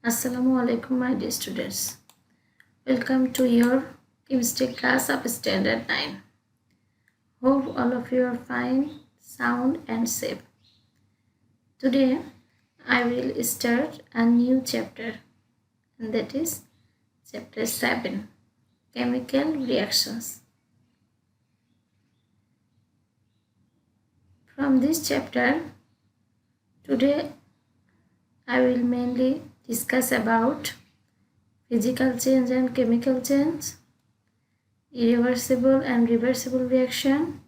Assalamu alaikum, my dear students. Welcome to your chemistry class of Standard 9. Hope all of you are fine, sound and safe. Today I will start a new chapter, and that is chapter 7, Chemical Reactions. From this chapter, today I will mainly discuss about physical change and chemical change, irreversible and reversible reaction,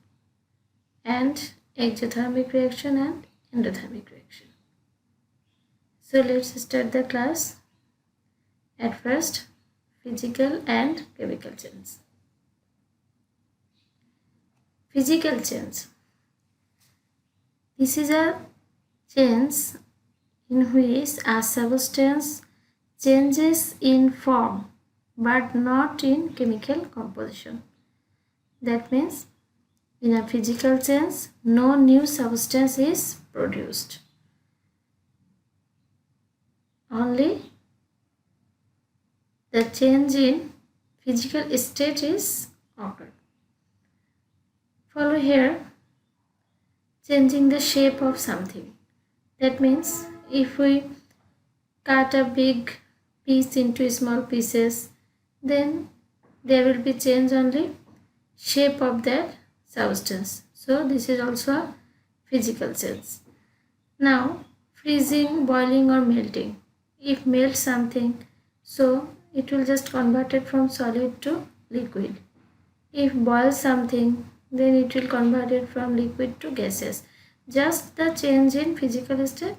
and exothermic reaction and endothermic reaction. So let's start the class. At first, physical and chemical change. Physical change. This is a change in which a substance changes in form but not in chemical composition. That means in a physical sense, no new substance is produced. Only the change in physical state is occurred. Follow here, changing the shape of something. That means if we cut a big piece into small pieces, then there will be change only shape of that substance. So this is also a physical change. Now freezing, boiling or melting. If melt something, so it will just convert it from solid to liquid. If boil something, then it will convert it from liquid to gases. Just the change in physical state,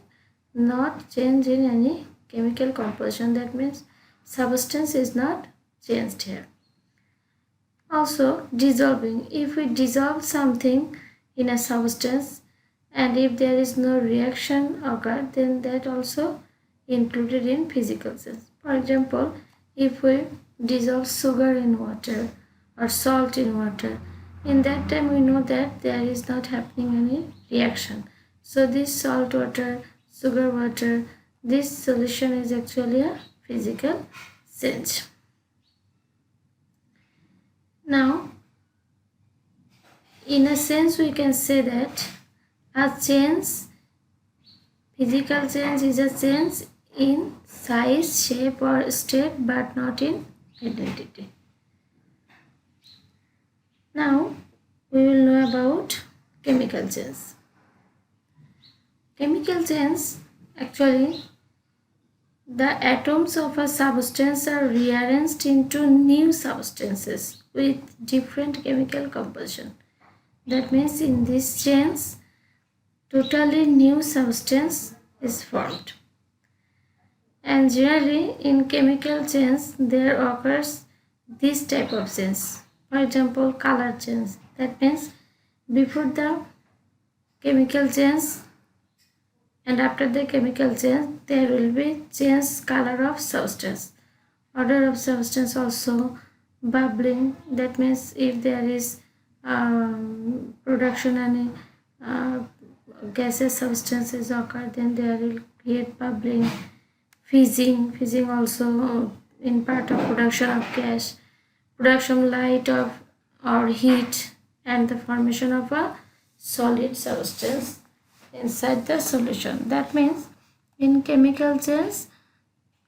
not change in any chemical composition. That means substance is not changed here. Also dissolving. If we dissolve something in a substance and if there is no reaction occurred, then that also included in physical sense. For example, if we dissolve sugar in water or salt in water, in that time we know that there is not happening any reaction. So this salt water, sugar water, this solution is actually a physical change. Now, in a sense, we can say that a change, physical change is a change in size, shape or state but not in identity. Now, we will know about chemical change. Chemical change, actually, the atoms of a substance are rearranged into new substances with different chemical composition. That means in this change, totally new substance is formed. And generally in chemical change, there occurs this type of change. For example, color change. That means before the chemical change and after the chemical change, there will be change color of substance. Odor of substance also, bubbling. That means if there is production any gaseous substances occur, then there will create bubbling. Fizzing also in part of production of gas, production light of or heat, and the formation of a solid substance inside the solution. That means in chemical change,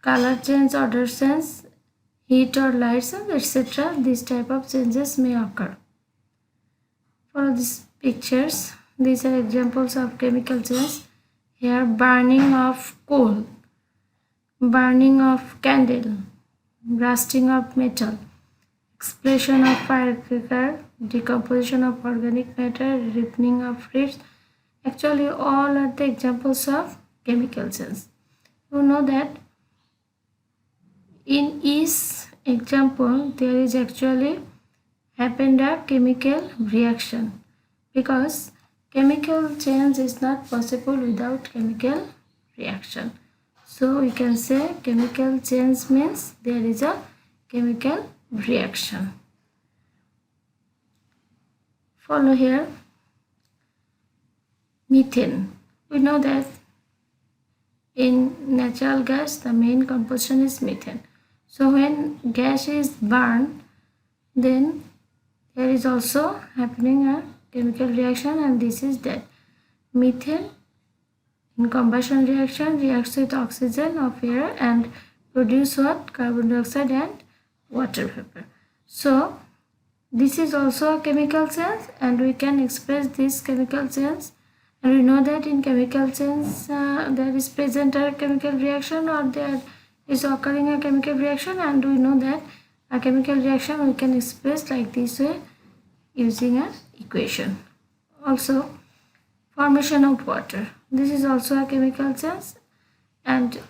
color change, odor change, heat or light change, etc. These type of changes may occur. For these pictures, these are examples of chemical change. Here, burning of coal, burning of candle, rusting of metal, explosion of firecracker, decomposition of organic matter, ripening of fruits. Actually, all are the examples of chemical change. You know that in each example, there is actually happened a chemical reaction, because chemical change is not possible without chemical reaction. So we can say chemical change means there is a chemical reaction. Follow here, methane. We know that in natural gas, the main composition is methane. So when gas is burned, then there is also happening a chemical reaction, and this is that methane in combustion reaction reacts with oxygen of air and produce what? Carbon dioxide and water vapor. So this is also a chemical change, and we can express this chemical change, and we know that in chemical change there is present a chemical reaction, or there is occurring a chemical reaction, and we know that a chemical reaction we can express like this way using an equation. Also, formation of water, this is also a chemical change, and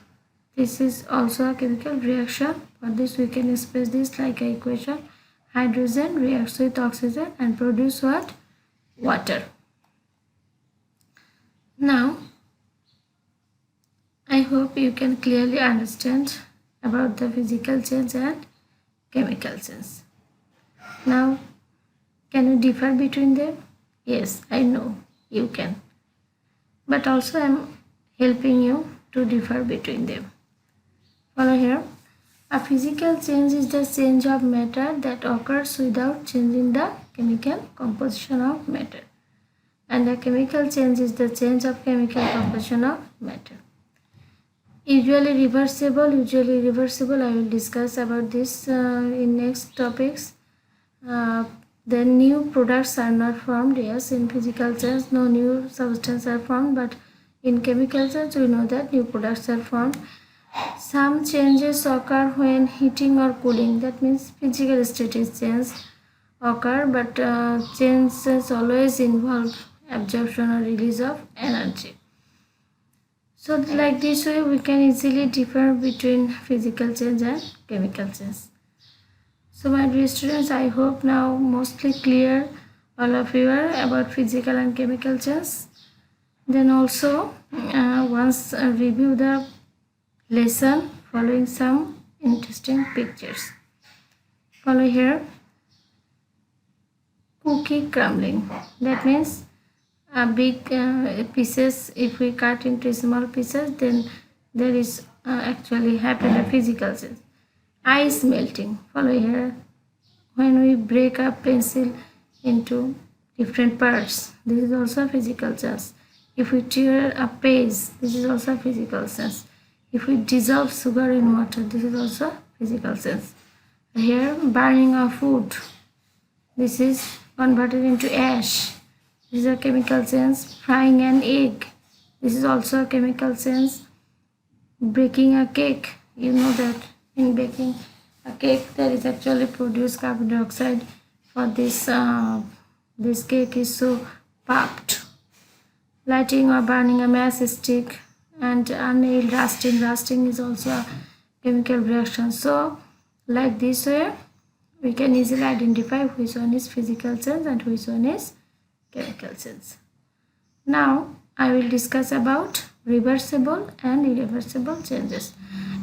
this is also a chemical reaction. For this we can express this like an equation. Hydrogen reacts with oxygen and produce what? Water. Now, I hope you can clearly understand about the physical change and chemical change. Now, can you differ between them? Yes, I know you can. But also I am helping you to differ between them. Follow here. A physical change is the change of matter that occurs without changing the chemical composition of matter. And a chemical change is the change of chemical composition of matter. Usually reversible, I will discuss about this in next topics. Then new products are not formed. Yes, in physical change no new substances are formed, but in chemical change we know that new products are formed. Some changes occur when heating or cooling, that means physical state is change occur, but changes always involve absorption or release of energy. So like this way we can easily differ between physical change and chemical change. So my dear students, I hope now mostly clear all of you are about physical and chemical change. Then also once review the lesson following some interesting pictures. Follow here. Cookie crumbling, that means a big pieces, if we cut into small pieces, then there is actually happen a physical change. Ice melting, follow here. When we break a pencil into different parts, this is also a physical change. If we tear a page, this is also a physical change. If we dissolve sugar in water, this is also physical change. Here, burning of wood, this is converted into ash. This is a chemical change. Frying an egg, this is also a chemical change. Baking a cake, you know that in baking a cake there is actually produced carbon dioxide. For this this cake is so puffed. Lighting or burning a matchstick, and a nail rusting is also a chemical reaction. So like this way we can easily identify which one is physical change and which one is chemical change. Now I will discuss about reversible and irreversible changes.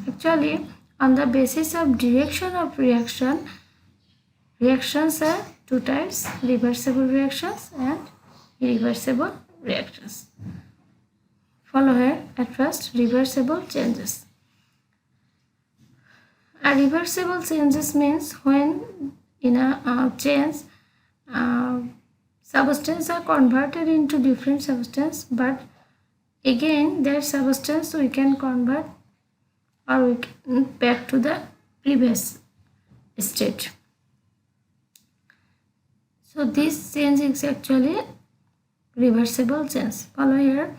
Actually, on the basis of direction of reaction, reactions are two types: reversible reactions and irreversible reactions. Follow here. At first, reversible changes. A reversible changes means when in a change substance are converted into different substance, but again that substance we can convert or we can back to the previous state. So this change is actually reversible change. Follow here.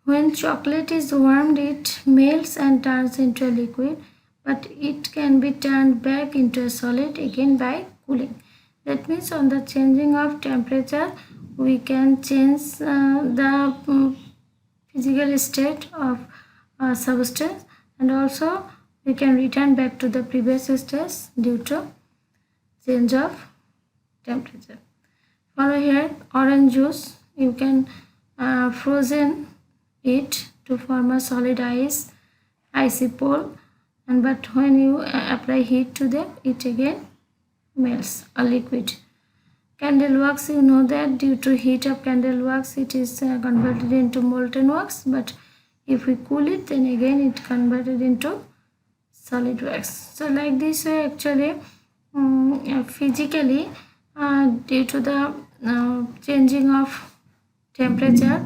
When chocolate is warmed, it melts and turns into a liquid, but it can be turned back into a solid again by cooling. That means on the changing of temperature, we can change the physical state of a substance, and also we can return back to the previous state due to change of temperature. Follow here. Orange juice, you can frozen it to form a solid icy pole, and but when you apply heat to them, it again melts a liquid. Candle wax, you know that due to heat of candle wax it is converted into molten wax, but If we cool it, then again it converted into solid wax. So like this way actually physically due to the changing of temperature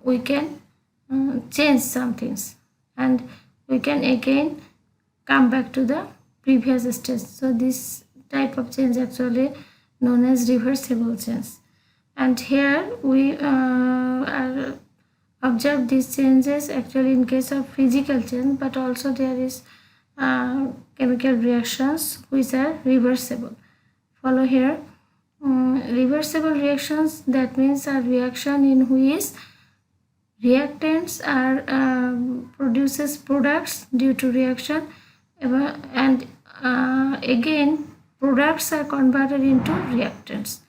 we can change some things and we can again come back to the previous stage. So this type of change actually known as reversible change, and here we observe these changes actually in case of physical change, but also there is chemical reactions which are reversible. Follow here. Reversible reactions, that means a reaction in which reactants are produces products due to reaction, and again products are converted into reactants.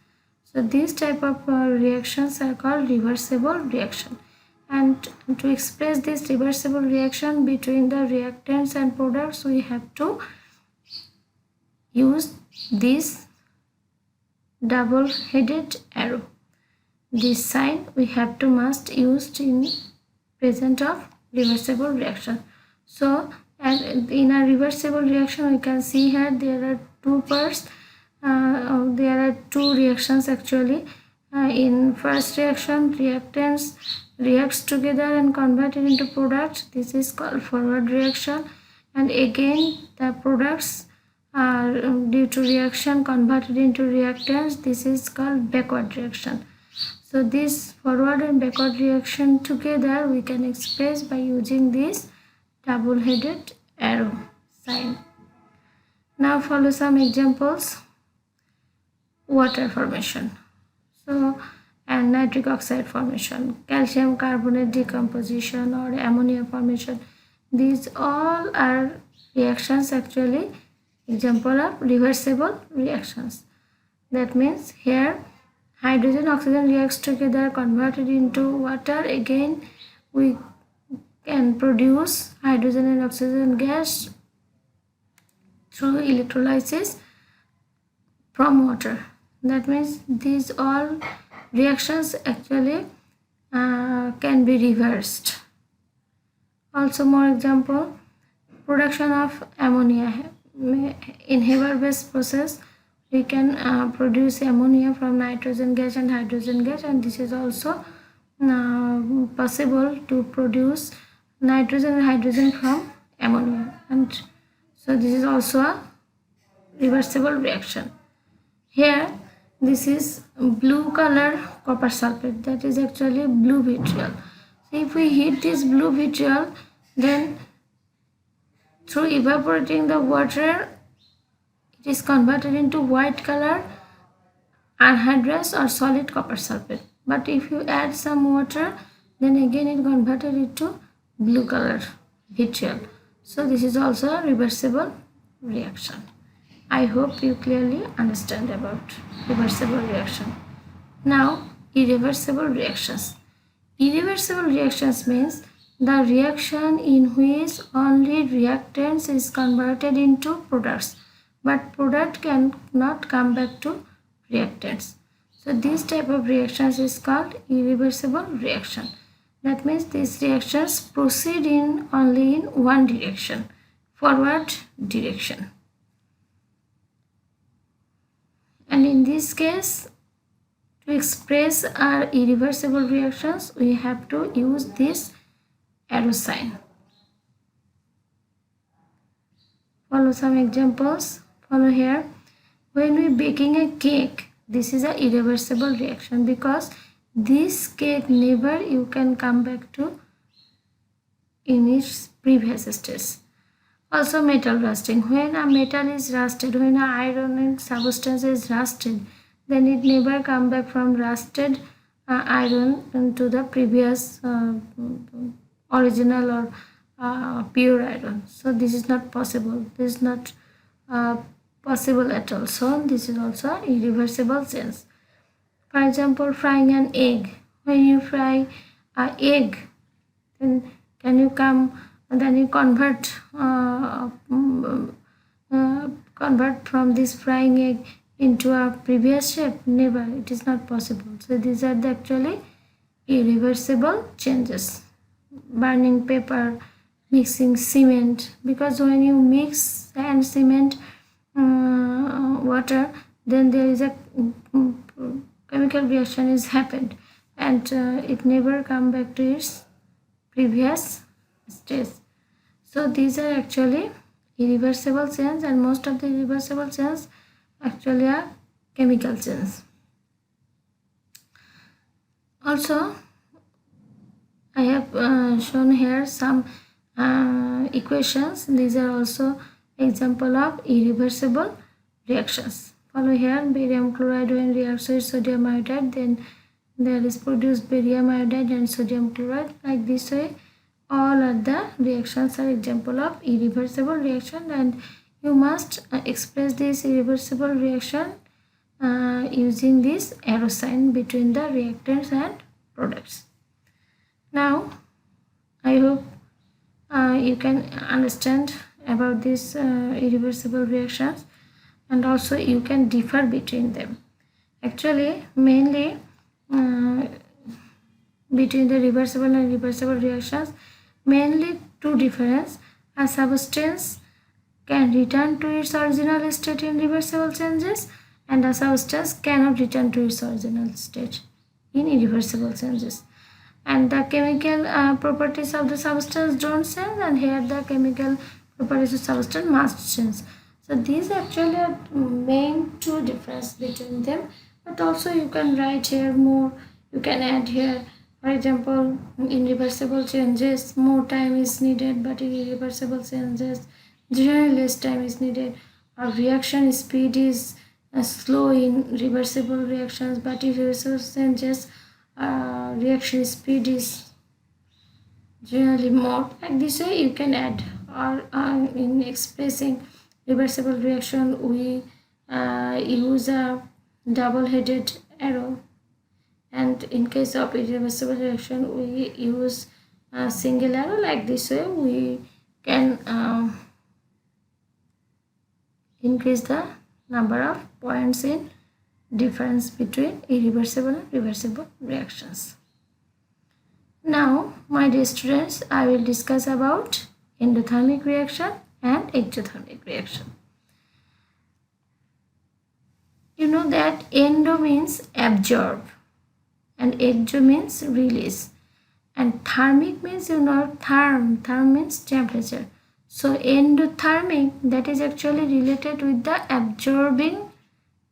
So these type of reactions are called reversible reaction. And to express this reversible reaction between the reactants and products, we have to use this double-headed arrow. This sign we have to must used in present of reversible reaction. So in a reversible reaction we can see here there are two parts. There are two reactions actually. In first reaction, reactants reacts together and converted into products. This is called forward reaction, and again the products are due to reaction converted into reactants. This is called backward reaction. So this forward and backward reaction together we can express by using this double-headed arrow sign. Now follow some examples. Water formation, so and nitric oxide formation, calcium carbonate decomposition or ammonia formation. These all are reactions actually, example of reversible reactions. That means here hydrogen oxygen reacts together converted into water. Again we can produce hydrogen and oxygen gas through electrolysis from water. That means these all reactions actually can be reversed. Also more example, production of ammonia. In Haber based process we can produce ammonia from nitrogen gas and hydrogen gas, and this is also possible to produce nitrogen and hydrogen from ammonia, and so this is also a reversible reaction. Here this is blue color copper sulfate, that is actually blue vitriol. So if we heat this blue vitriol, then through evaporating the water it is converted into white color anhydrous or solid copper sulfate. But if you add some water, then again it converted into blue color vitriol. So this is also a reversible reaction. I hope you clearly understand about reversible reaction. Now, irreversible reactions. Irreversible reactions means the reaction in which only reactants is converted into products, but product cannot come back to reactants. So this type of reactions is called irreversible reaction. That means these reactions proceed in only in one direction, forward direction. And in this case, to express our irreversible reactions, we have to use this arrow sign. Follow some examples. Follow here. When we baking a cake, this is an irreversible reaction because this cake never you can come back to in its previous stage. Also metal rusting. When a metal is rusted, when an iron substance is rusted, then it never come back from rusted iron to the previous original or pure iron. So this is not possible. This is not possible at all. So this is also irreversible change. For example, frying an egg. When you fry an egg, then can you come and then you convert from this frying egg into a previous shape? Never. It is not possible. So these are the actually irreversible changes. burning paper, mixing cement, because when you mix sand, cement, water, then there is a chemical reaction is happened, and it never come back to its previous stage. So these are actually irreversible change, and most of the irreversible change actually are chemical change. Also, I have shown here some equations. These are also example of irreversible reactions. Follow here: barium chloride when reacts with sodium iodide, then there is produced barium iodide and sodium chloride. Like this way, all of the reactions are example of irreversible reaction, and you must express this irreversible reaction using this arrow sign between the reactants and products. Now, I hope you can understand about these irreversible reactions, and also you can differ between them. Actually, mainly between the reversible and reversible reactions, mainly two difference. A substance can return to its original state in reversible changes, and a substance cannot return to its original state in irreversible changes. And the chemical properties of the substance don't change, and here the chemical properties of substance must change. So these actually are main two difference between them, but also you can write here more, you can add here. For example, in reversible changes more time is needed, but in irreversible changes generally less time is needed. Our reaction speed is slow in reversible reactions, but in reversible changes reaction speed is generally more. Like this way you can add, or in expressing reversible reaction we use a double-headed arrow, and in case of irreversible reaction we use a single arrow. Like this way we can increase the number of points in difference between irreversible and reversible reactions. Now, my dear students, I will discuss about endothermic reaction and exothermic reaction. You know that endo means absorb and exo means release, and thermic means, you know, therm means temperature. So endothermic, that is actually related with the absorbing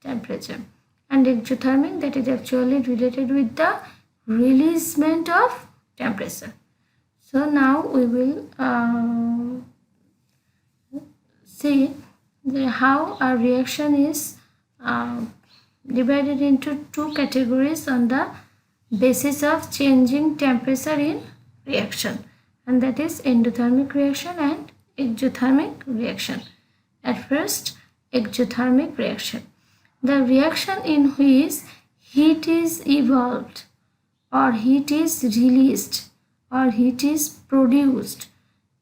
temperature, and exothermic, that is actually related with the releasement of temperature. So now we will see how a reaction is divided into two categories on the basis of changing temperature in reaction, and that is endothermic reaction and exothermic reaction. At first, exothermic reaction, the reaction in which heat is evolved, or heat is released, or heat is produced.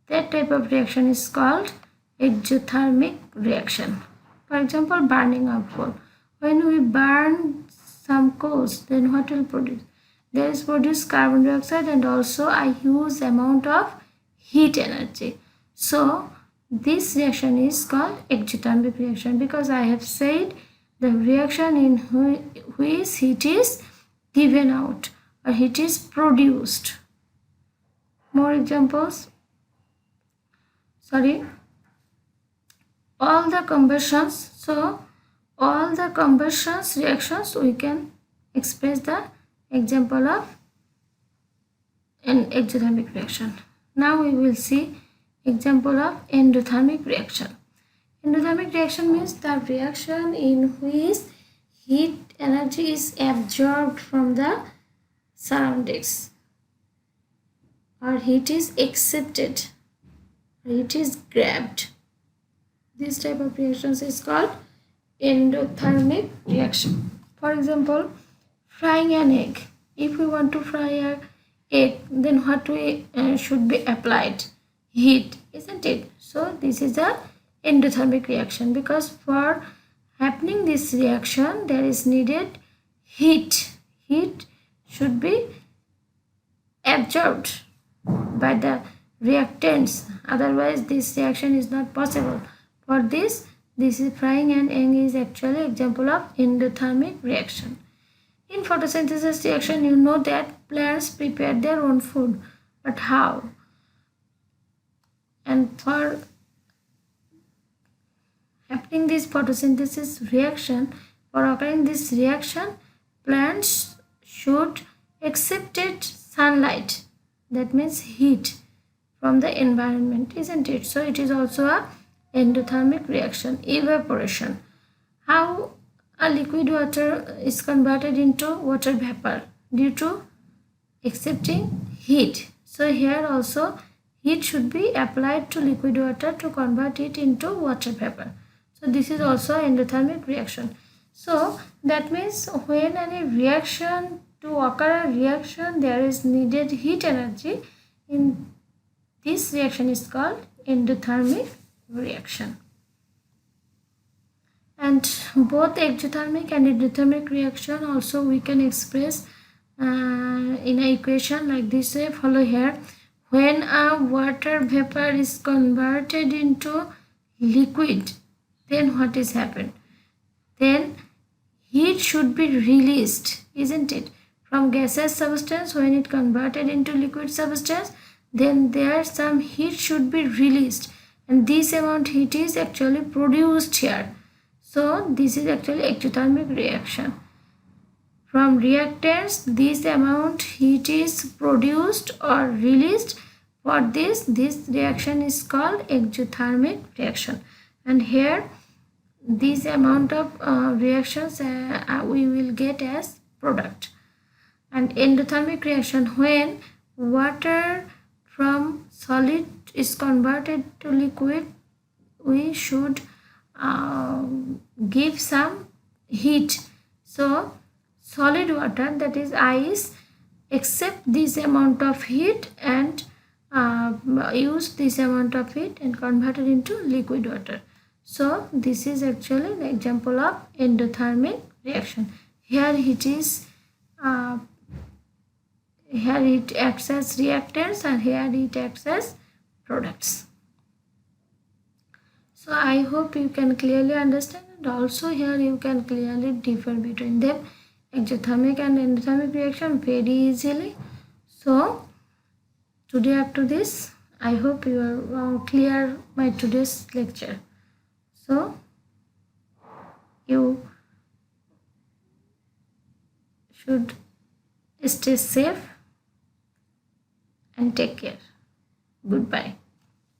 That type of reaction is called exothermic reaction. For example, burning of coal. When we burn some coals, then what will produce? There is produced carbon dioxide and also a huge amount of heat energy. So this reaction is called exothermic reaction, because I have said the reaction in which heat is given out or heat is produced. More examples. All the combustions. So all the combustions reactions we can express the example of an exothermic reaction. Now we will see example of endothermic reaction. Endothermic reaction means the reaction in which heat energy is absorbed from the surroundings, or heat is accepted, or heat is grabbed. This type of reactions is called endothermic reaction. For example, frying an egg. If we want to fry an egg, then what we should be applied? Heat, isn't it? So this is a endothermic reaction, because for happening this reaction there is needed heat. Heat should be absorbed by the reactants, otherwise this reaction is not possible. For this is frying and egg is actually example of endothermic reaction. In photosynthesis reaction, you know that plants prepare their own food, but how? And for happening this photosynthesis reaction, for occurring this reaction, plants should accept sunlight, that means heat from the environment, isn't it? So it is also a endothermic reaction. Evaporation. How a liquid water is converted into water vapor? Due to accepting heat. So here also heat should be applied to liquid water to convert it into water vapor. So this is also endothermic reaction. So that means when any reaction, to occur a reaction, there is needed heat energy. In this reaction is called endothermic reaction. And both exothermic and endothermic reaction also we can express in an equation like this way. Follow here. When a water vapor is converted into liquid, then what is happened? Then heat should be released, isn't it? From gaseous substance, when it converted into liquid substance, then there some heat should be released, and this amount heat is actually produced here. So this is actually exothermic reaction. From reactants, this amount heat is produced or released. For this reaction is called exothermic reaction. And here this amount of reactions we will get as product. And endothermic reaction, when water from solid is converted to liquid, we should give some heat. So solid water, that is ice, accept this amount of heat and use this amount of heat and convert it into liquid water. So this is actually the example of endothermic reaction. Here it is here it acts as reactants and here it acts as products. So I hope you can clearly understand, and also here you can clearly differ between them, exothermic and endothermic reaction, very easily. So today after this, I hope you are clear my today's lecture. So you should stay safe and take care. Goodbye.